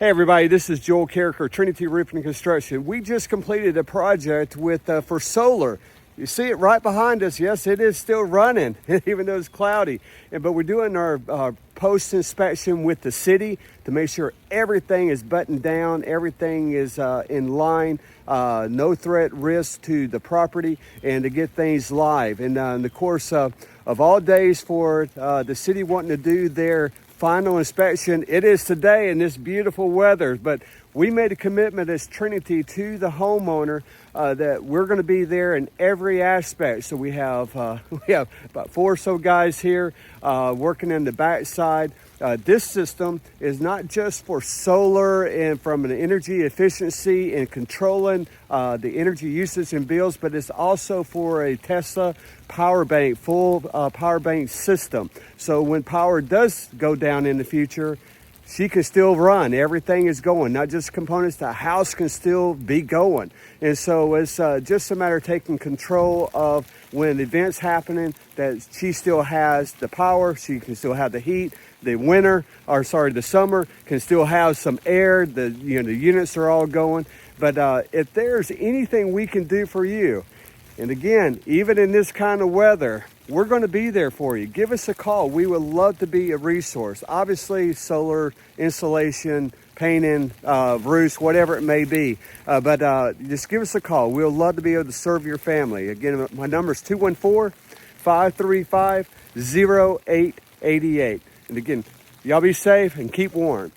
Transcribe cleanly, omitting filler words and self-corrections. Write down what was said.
Hey everybody, this is Joel Carriker, Trinity Roofing and Construction. We just completed a project for solar. You see it right behind us. Yes, it is still running, even though it's cloudy. But we're doing our post-inspection with the city to make sure everything is buttoned down, everything is in line, no threat risk to the property, and to get things live. And in the course of all days for the city wanting to do their final inspection, it is today in this beautiful weather, but we made a commitment as Trinity to the homeowner that we're going to be there in every aspect. So we have about 4 or so guys here working in the backside. This system is not just for solar and from an energy efficiency and controlling the energy usage and bills, but it's also for a Tesla power bank, full power bank system. So when power does go down in the future, she can still run. Everything is going, not just components. The house can still be going. And so it's just a matter of taking control of when events happening, that she still has the power, she can still have the heat. The summer can still have some air. The units are all going. But if there's anything we can do for you, and again, even in this kind of weather, we're going to be there for you. Give us a call. We would love to be a resource. Obviously, solar installation, painting, roofs, whatever it may be. But just give us a call. We'll love to be able to serve your family. Again, my number is 214-535-0888. And again, y'all be safe and keep warm.